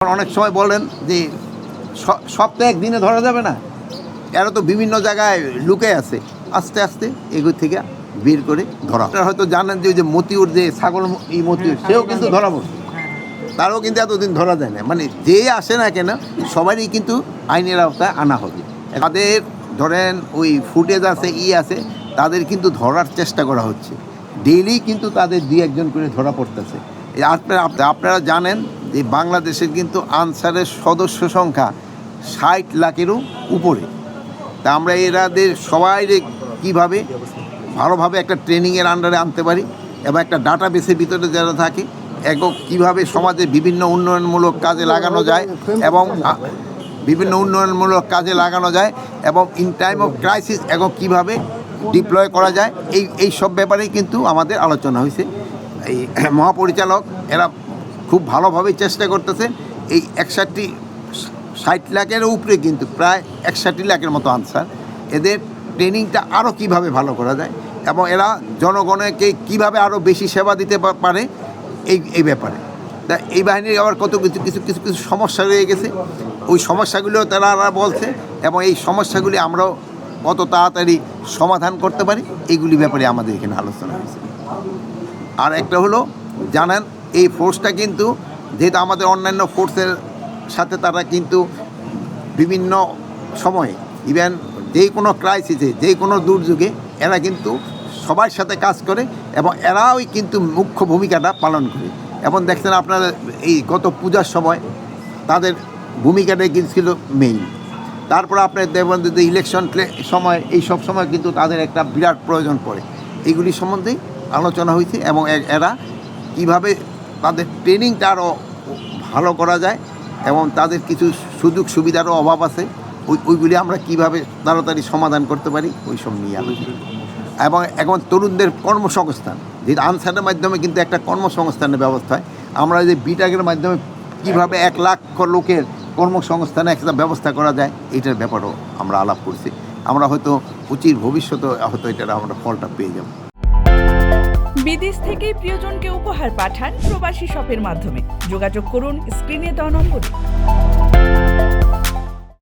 অনেক সময় বলেন যে সপ্তাহে একদিনে ধরা যাবে না, এরা তো বিভিন্ন জায়গায় লুকে আছে, আস্তে আস্তে এগুলো থেকে বের করে ধরা। আপনারা হয়তো জানেন যে ওই যে মতিউর, যে ছাগল মতিউর, সেও কিন্তু ধরা পড়ছে, তারও কিন্তু এতদিন ধরা যায় না। মানে যে আসে না কেন সবারই কিন্তু আইনের আওতায় আনা হবে। তাদের ধরেন ওই ফুটেজ আছে, আছে, তাদের কিন্তু ধরার চেষ্টা করা হচ্ছে, ডেইলি কিন্তু তাদের 2-1 জন করে ধরা পড়তেছে। আপনারা জানেন যে বাংলাদেশের কিন্তু আনসারের সদস্য সংখ্যা 60 লাখেরও উপরে। তা আমরা এরাদের সবাই কীভাবে ভালোভাবে একটা ট্রেনিংয়ের আন্ডারে আনতে পারি এবং একটা ডাটাবেসের ভিতরে যারা থাকে এবং কীভাবে সমাজে বিভিন্ন উন্নয়নমূলক কাজে লাগানো যায় এবং এবং ইন টাইম অফ ক্রাইসিস এবং কীভাবে ডিপ্লয় করা যায়, এই সব ব্যাপারেই কিন্তু আমাদের আলোচনা হয়েছে। এই মহাপরিচালক এরা খুব ভালোভাবেই চেষ্টা করতেছে। এই 60 লাখের উপরে কিন্তু প্রায় 61 লাখের মতো আনসার, এদের ট্রেনিংটা আরও কীভাবে ভালো করা যায় এবং এরা জনগণকে কীভাবে আরও বেশি সেবা দিতে পারে এই ব্যাপারে। তা এই বাহিনীর আবার কত কিছু সমস্যা রয়ে গেছে, ওই সমস্যাগুলিও তারা বলছে এবং এই সমস্যাগুলি আমরাও কত তাড়াতাড়ি সমাধান করতে পারি এইগুলি ব্যাপারে আমাদের এখানে আলোচনা হয়েছে। আর একটা হলো, জানেন এই ফোর্সটা কিন্তু যেহেতু আমাদের অন্যান্য ফোর্সের সাথে তারা কিন্তু বিভিন্ন সময়ে ইভেন যে কোনো ক্রাইসিসে, যে কোনো দুর্যোগে এরা কিন্তু সবার সাথে কাজ করে এবং এরাই কিন্তু মুখ্য ভূমিকাটা পালন করে। এবং দেখছেন আপনারা এই গত পূজার সময় তাদের ভূমিকাটাই কিন্তু ছিল মেইন। তারপর আপনার দেখবেন যে ইলেকশন সময়, এই সব সময় কিন্তু তাদের একটা বিরাট প্রয়োজন পড়ে। এইগুলি সম্বন্ধেই আলোচনা হয়েছে এবং এরা কীভাবে তাদের ট্রেনিংটা আরও ভালো করা যায় এবং তাদের কিছু সুযোগ সুবিধারও অভাব আছে, ওইগুলি আমরা কীভাবে তাড়াতাড়ি সমাধান করতে পারি ওই সব নিয়ে আলোচনা। এবং এখন তরুণদের কর্মসংস্থান, যেটা আনসারের মাধ্যমে কিন্তু একটা কর্মসংস্থানের ব্যবস্থা হয়। আমরা যে বিটাগের মাধ্যমে কীভাবে 1 লাখ লোকের কর্মসংস্থানে একটা ব্যবস্থা করা যায়, এইটার ব্যাপারেও আমরা আলাপ করছি। আমরা হয়তো উচিত ভবিষ্যতে হয়তো এটার আমরা ফলটা পেয়ে যাব। বিদেশ থেকে প্রিয়জনকে উপহার পাঠান প্রবাসী শপের মাধ্যমে। যোগাযোগ করুন স্ক্রিনে দেওয়া নম্বরে।